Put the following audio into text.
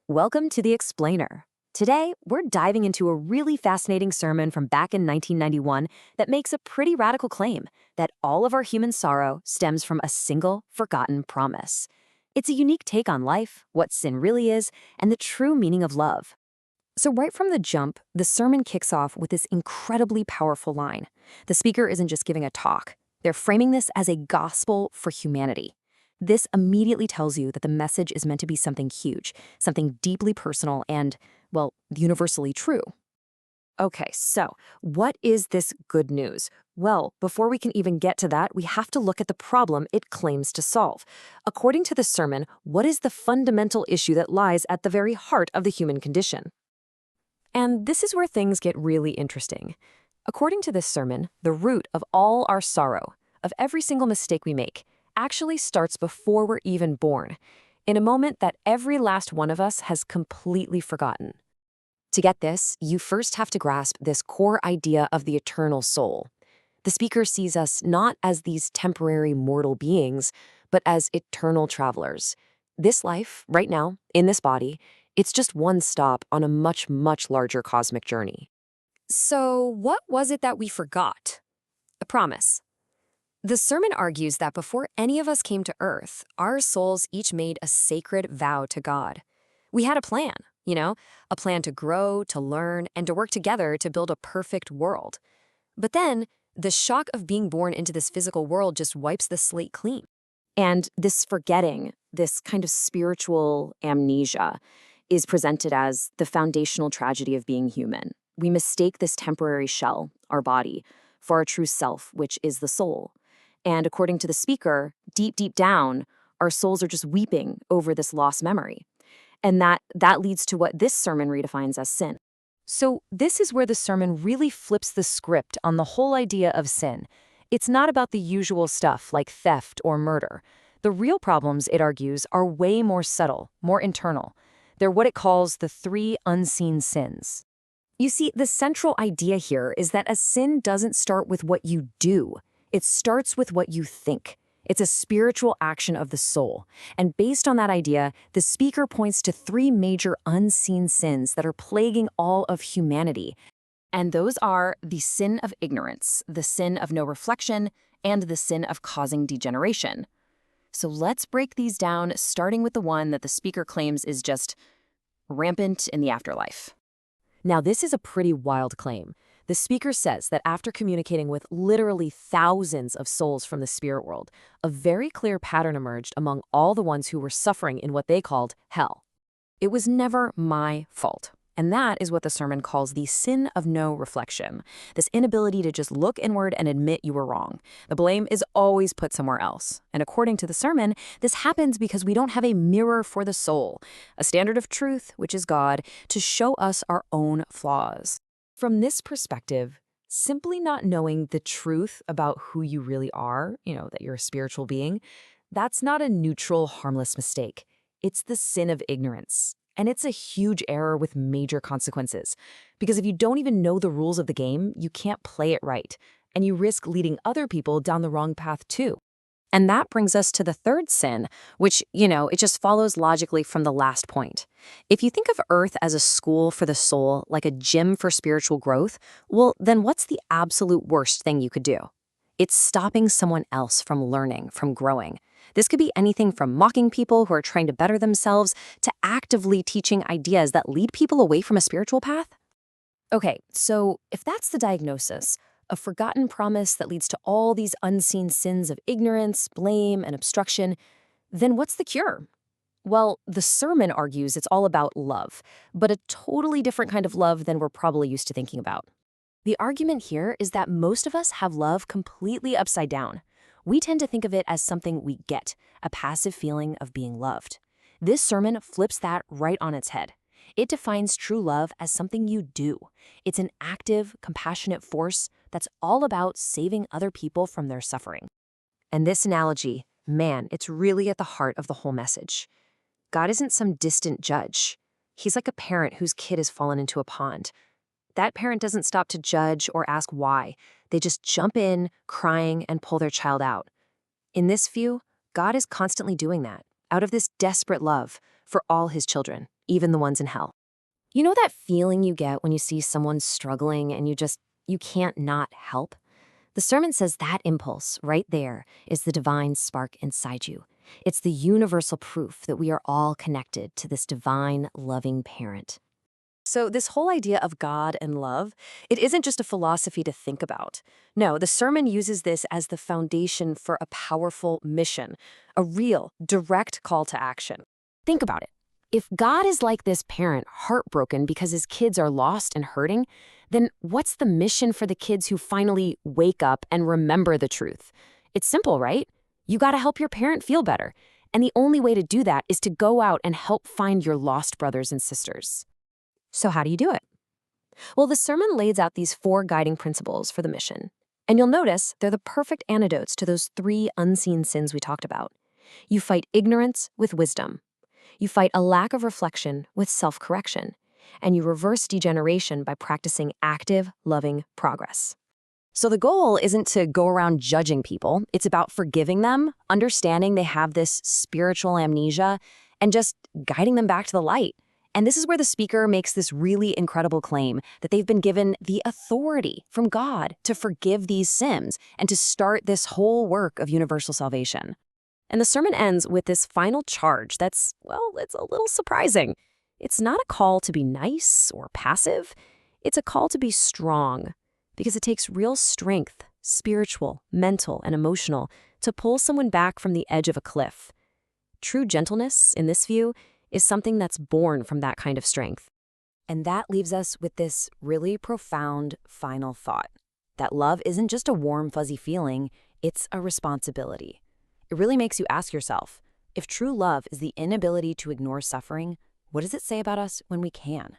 Welcome to The Explainer. Today, we're diving into a really fascinating sermon from back in 1991 that makes a pretty radical claim that all of our human sorrow stems from a single, forgotten promise. It's a unique take on life, what sin really is, and the true meaning of love. So right from the jump, the sermon kicks off with this incredibly powerful line. The speaker isn't just giving a talk. They're framing this as a gospel for humanity. This immediately tells you that the message is meant to be something huge, something deeply personal and, well, universally true. Okay, so what is this good news? Well, before we can even get to that, we have to look at the problem it claims to solve. According to the sermon, what is the fundamental issue that lies at the very heart of the human condition? And this is where things get really interesting. According to this sermon, the root of all our sorrow, of every single mistake we make, actually starts before we're even born, in a moment that every last one of us has completely forgotten. To get this, you first have to grasp this core idea of the eternal soul. The speaker sees us not as these temporary mortal beings, but as eternal travelers. This life, right now, in this body, it's just one stop on a much, much larger cosmic journey. So, what was it that we forgot? A promise. The sermon argues that before any of us came to Earth, our souls each made a sacred vow to God. We had a plan, a plan to grow, to learn, and to work together to build a perfect world. But then, the shock of being born into this physical world just wipes the slate clean. And this forgetting, this kind of spiritual amnesia, is presented as the foundational tragedy of being human. We mistake this temporary shell, our body, for our true self, which is the soul. And according to the speaker, deep, deep down, our souls are just weeping over this lost memory. And that leads to what this sermon redefines as sin. So this is where the sermon really flips the script on the whole idea of sin. It's not about the usual stuff like theft or murder. The real problems, it argues, are way more subtle, more internal. They're what it calls the three unseen sins. You see, the central idea here is that a sin doesn't start with what you do. It starts with what you think. It's a spiritual action of the soul. And based on that idea, the speaker points to three major unseen sins that are plaguing all of humanity. And those are the sin of ignorance, the sin of no reflection, and the sin of causing degeneration. So let's break these down, starting with the one that the speaker claims is just rampant in the afterlife. Now, this is a pretty wild claim. The speaker says that after communicating with literally thousands of souls from the spirit world, a very clear pattern emerged among all the ones who were suffering in what they called hell. It was never my fault. And that is what the sermon calls the sin of no reflection, this inability to just look inward and admit you were wrong. The blame is always put somewhere else. And according to the sermon, this happens because we don't have a mirror for the soul, a standard of truth, which is God, to show us our own flaws. From this perspective, simply not knowing the truth about who you really are, that you're a spiritual being, that's not a neutral, harmless mistake. It's the sin of ignorance. And it's a huge error with major consequences. Because if you don't even know the rules of the game, you can't play it right. And you risk leading other people down the wrong path too. And that brings us to the third sin, which, it just follows logically from the last point. If you think of Earth as a school for the soul, like a gym for spiritual growth, well, then what's the absolute worst thing you could do? It's stopping someone else from learning, from growing. This could be anything from mocking people who are trying to better themselves to actively teaching ideas that lead people away from a spiritual path. Okay, so if that's the diagnosis, a forgotten promise that leads to all these unseen sins of ignorance, blame, and obstruction, then what's the cure? Well, the sermon argues it's all about love, but a totally different kind of love than we're probably used to thinking about. The argument here is that most of us have love completely upside down. We tend to think of it as something we get, a passive feeling of being loved. This sermon flips that right on its head. It defines true love as something you do. It's an active, compassionate force that's all about saving other people from their suffering. And this analogy, man, it's really at the heart of the whole message. God isn't some distant judge. He's like a parent whose kid has fallen into a pond. That parent doesn't stop to judge or ask why. They just jump in, crying, and pull their child out. In this view, God is constantly doing that, out of this desperate love for all his children, even the ones in hell. You know that feeling you get when you see someone struggling and you can't not help? The sermon says that impulse right there is the divine spark inside you. It's the universal proof that we are all connected to this divine, loving parent. So this whole idea of God and love, it isn't just a philosophy to think about. No, the sermon uses this as the foundation for a powerful mission, a real, direct call to action. Think about it. If God is like this parent, heartbroken because his kids are lost and hurting, then what's the mission for the kids who finally wake up and remember the truth? It's simple, right? You gotta help your parent feel better. And the only way to do that is to go out and help find your lost brothers and sisters. So how do you do it? Well, the sermon lays out these 4 guiding principles for the mission. And you'll notice they're the perfect antidotes to those 3 unseen sins we talked about. You fight ignorance with wisdom. You fight a lack of reflection with self-correction. And you reverse degeneration by practicing active, loving progress. So the goal isn't to go around judging people. It's about forgiving them, understanding they have this spiritual amnesia, and just guiding them back to the light. And this is where the speaker makes this really incredible claim that they've been given the authority from God to forgive these sins and to start this whole work of universal salvation. And the sermon ends with this final charge that's, well, it's a little surprising. It's not a call to be nice or passive. It's a call to be strong, because it takes real strength, spiritual, mental, and emotional, to pull someone back from the edge of a cliff. True gentleness, in this view, is something that's born from that kind of strength. And that leaves us with this really profound final thought, that love isn't just a warm, fuzzy feeling, it's a responsibility. It really makes you ask yourself, if true love is the inability to ignore suffering, what does it say about us when we can?